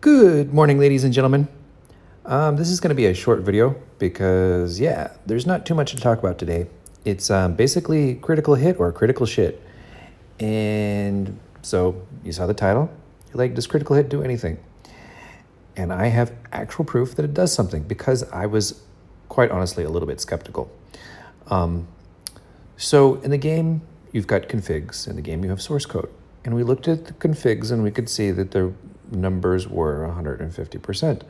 Good morning, ladies and gentlemen. This is going to be a short video because, yeah, there's not too much to talk about today. It's basically critical hit or critical shit. And so you saw the title. You're like, does critical hit do anything? And I have actual proof that it does something because I was, quite honestly, a little bit skeptical. So in the game, you've got configs. In the game, you have source code. And we looked at the configs and we could see that the numbers were 150%.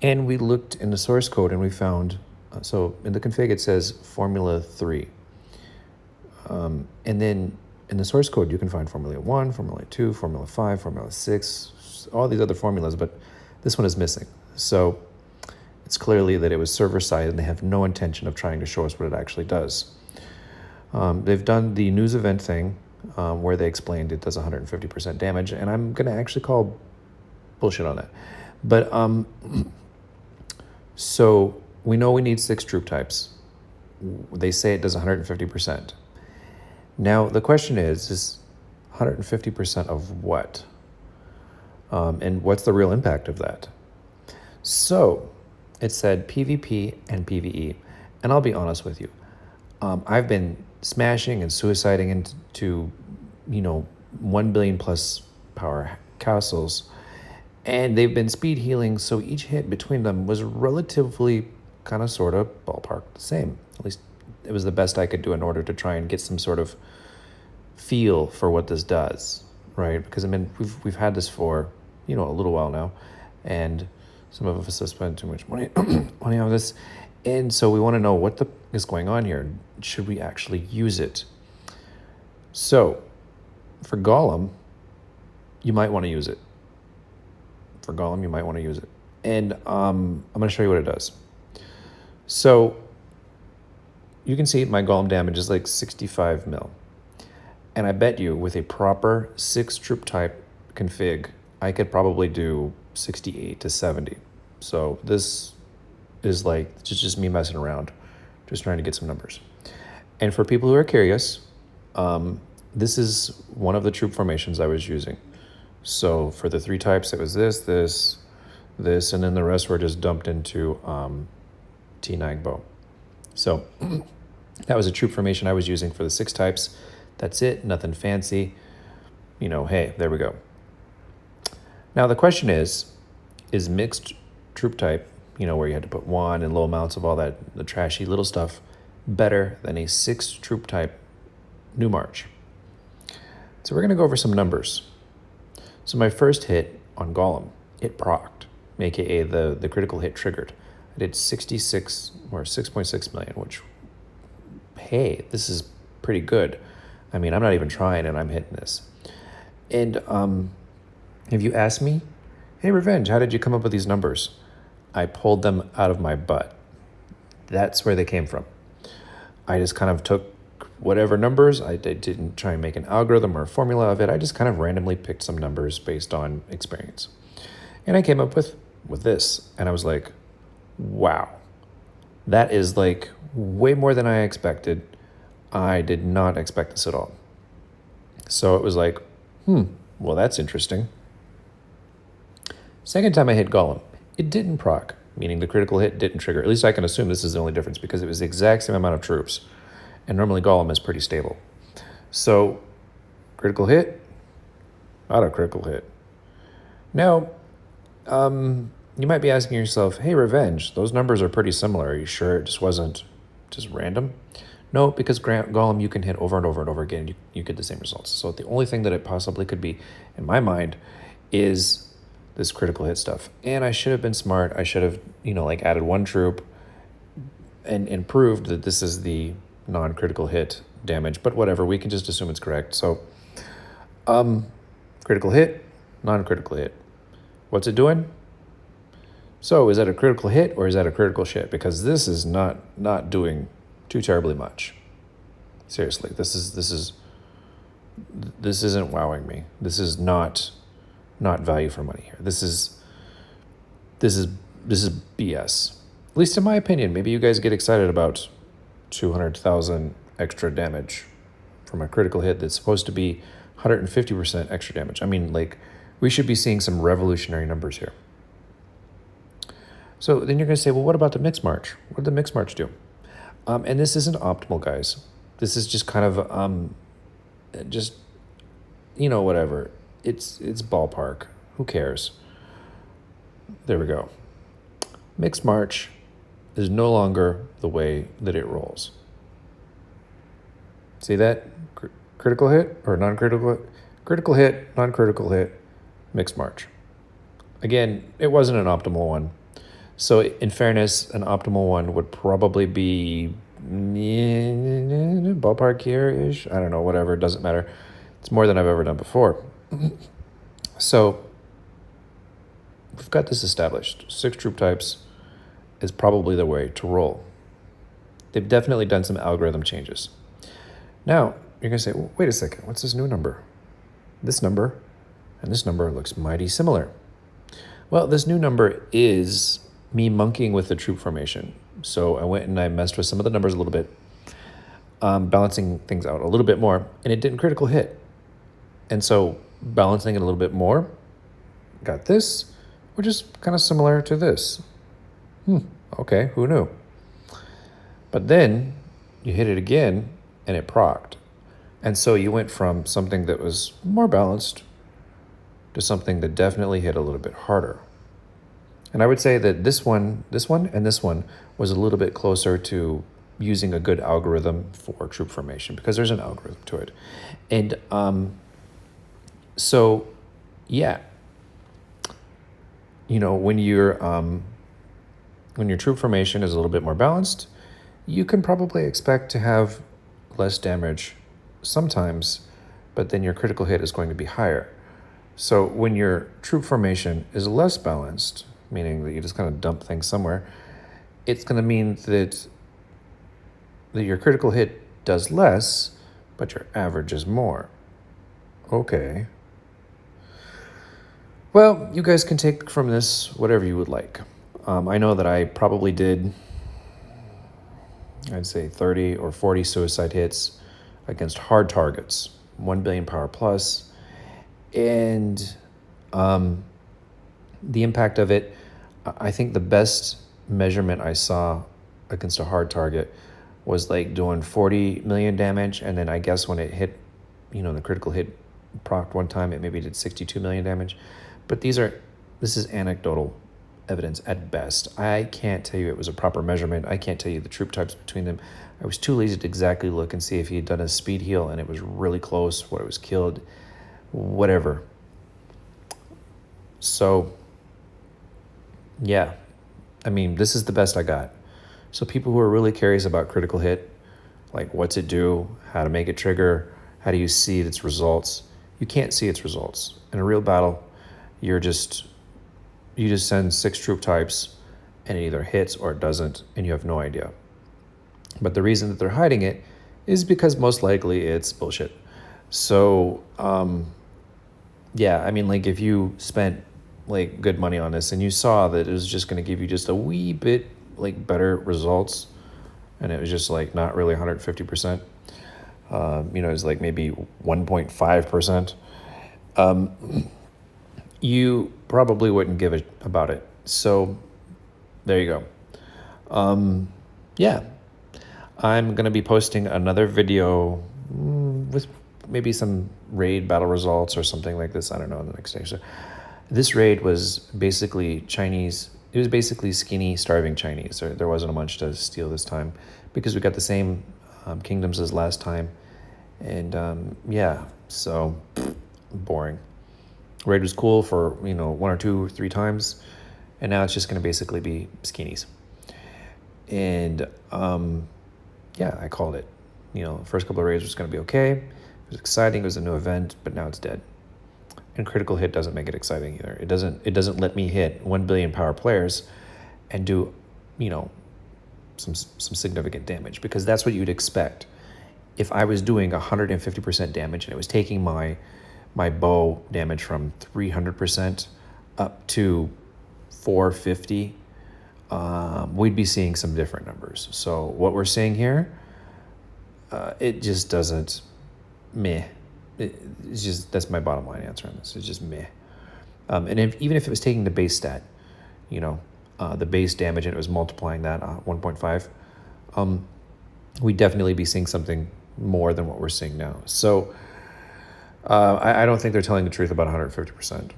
And we looked in the source code and we found, so in the config it says formula 3. And then in the source code you can find formula 1, formula 2, formula 5, formula 6, all these other formulas, but this one is missing. So it's clearly that it was server-side and they have no intention of trying to show us what it actually does. They've done the news event thing where they explained it does 150% damage, and I'm going to actually call bullshit on that. But so we know we need 6 troop types. They say it does 150%. Now the question is 150% of what? And what's the real impact of that? So it said PvP and PvE. And I'll be honest with you. I've been smashing and suiciding into 1 billion plus power castles, and they've been speed healing, so each hit between them was relatively kind of sort of ballpark the same. At least it was the best I could do in order to try and get some sort of feel for what this does, right? Because I mean we've had this for a little while now, and some of us have spent too much money on this, and so we want to know what is going on here. Should we actually use it? So for Golem, you might want to use it. And I'm going to show you what it does. So you can see my Golem damage is like 65 mil. And I bet you with a proper 6 troop type config, I could probably do 68 to 70. So this is like just me messing around, just trying to get some numbers. And for people who are curious, this is one of the troop formations I was using. So for the 3 types, it was this, and then the rest were just dumped into T-Nagbo. So that was a troop formation I was using for the 6 types. That's it, nothing fancy. Hey, there we go. Now the question is mixed troop type, where you had to put 1 and low amounts of all that, the trashy little stuff, better than a 6 troop type new march? So we're going to go over some numbers. So my first hit on Golem, it procced, aka the critical hit triggered. I did 66 or 6.6 million, which, hey, this is pretty good. I mean, I'm not even trying and I'm hitting this. And if you ask me, hey, Revenge, how did you come up with these numbers? I pulled them out of my butt. That's where they came from. I just kind of took whatever numbers. I didn't try and make an algorithm or a formula of it. I just kind of randomly picked some numbers based on experience. And I came up with this. And I was like, wow, that is like way more than I expected. I did not expect this at all. So it was like, well, that's interesting. Second time I hit Golem, it didn't proc, meaning the critical hit didn't trigger. At least I can assume this is the only difference because it was the exact same amount of troops. And normally Golem is pretty stable. So critical hit, not a critical hit. Now, you might be asking yourself, hey, Revenge, those numbers are pretty similar. Are you sure it just wasn't just random? No, because Golem you can hit over and over and over again. You get the same results. So the only thing that it possibly could be, in my mind, is this critical hit stuff. And I should have been smart. I should have, added 1 troop and proved that this is the non-critical hit damage. But whatever, we can just assume it's correct. So critical hit, non-critical hit. What's it doing? So is that a critical hit or is that a critical shit? Because this is not doing too terribly much. Seriously, this isn't wowing me. This is not value for money here. This is BS. At least in my opinion. Maybe you guys get excited about 200,000 extra damage from a critical hit that's supposed to be 150% extra damage. I mean, like, we should be seeing some revolutionary numbers here. So then you're going to say, well, what about the mixed march? What did the mixed march do? And this isn't optimal, guys. This is just kind of just, whatever. It's ballpark. Who cares? There we go. Mixed march is no longer the way that it rolls. See that? Critical hit or non-critical hit? Critical hit, non-critical hit, mixed march. Again, it wasn't an optimal one. So in fairness, an optimal one would probably be ballpark here-ish. I don't know, whatever, it doesn't matter. It's more than I've ever done before. So we've got this established. 6 troop types is probably the way to roll. They've definitely done some algorithm changes. Now, you're going to say, well, wait a second, what's this new number? This number and this number looks mighty similar. Well, this new number is me monkeying with the troop formation. So I went and I messed with some of the numbers a little bit, balancing things out a little bit more, and it didn't critical hit. And so balancing it a little bit more, got this, which is kind of similar to this. Okay, who knew? But then you hit it again and it procced. And so you went from something that was more balanced to something that definitely hit a little bit harder. And I would say that this one, and this one was a little bit closer to using a good algorithm for troop formation, because there's an algorithm to it. And so, yeah, when your troop formation is a little bit more balanced, you can probably expect to have less damage sometimes, but then your critical hit is going to be higher. So when your troop formation is less balanced, meaning that you just kind of dump things somewhere, it's going to mean that your critical hit does less, but your average is more. Okay. Well, you guys can take from this whatever you would like. I know that I probably did, I'd say 30 or 40 suicide hits against hard targets, 1 billion power plus, and the impact of it, I think the best measurement I saw against a hard target was like doing 40 million damage, and then I guess when it hit, the critical hit procced one time, it maybe did 62 million damage. But this is anecdotal evidence at best. I can't tell you it was a proper measurement. I can't tell you the troop types between them. I was too lazy to exactly look and see if he had done a speed heal and it was really close, what it was killed, whatever. So, yeah, this is the best I got. So people who are really curious about critical hit, like what's it do, how to make it trigger, how do you see its results? You can't see its results. In a real battle, you just send 6 troop types and it either hits or it doesn't, and you have no idea. But the reason that they're hiding it is because most likely it's bullshit. So, if you spent good money on this and you saw that it was just going to give you just a wee bit better results, and it was just not really 150%, it was maybe 1.5%, you probably wouldn't give a about it. So there you go. Yeah, I'm going to be posting another video with maybe some raid battle results or something like this. I don't know, the next day. So this raid was basically Chinese. It was basically skinny, starving Chinese. There wasn't a bunch to steal this time because we got the same kingdoms as last time. And so boring. Raid was cool for 1 or 2 or 3 times, and now it's just going to basically be skinnies. And I called it. First couple of raids was going to be okay. It was exciting. It was a new event, but now it's dead. And critical hit doesn't make it exciting either. It doesn't let me hit 1 billion power players and do some significant damage, because that's what you'd expect. If I was doing 150% damage and it was taking my bow damage from 300% up to 450, we'd be seeing some different numbers. So what we're seeing here, it just doesn't meh. It's just, that's my bottom line answer on this. It's just meh. And even if it was taking the base stat, the base damage, and it was multiplying that 1.5, we'd definitely be seeing something more than what we're seeing now. So I don't think they're telling the truth about 150%.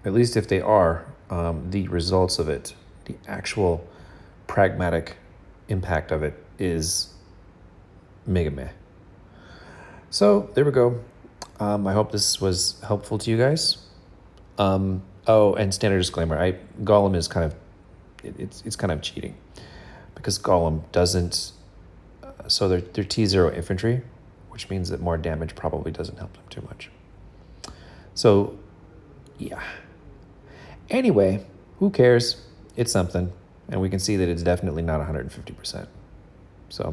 At least if they are, the results of it, the actual pragmatic impact of it is mega meh. So there we go. I hope this was helpful to you guys. Oh, and standard disclaimer: Golem is kind of it's kind of cheating, because Golem doesn't. So they're T0 infantry, which means that more damage probably doesn't help them too much. So, yeah. Anyway, who cares? It's something, and we can see that it's definitely not 150%. So,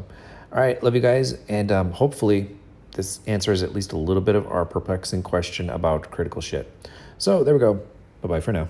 all right, love you guys, and hopefully this answers at least a little bit of our perplexing question about critical shit. So there we go. Bye-bye for now.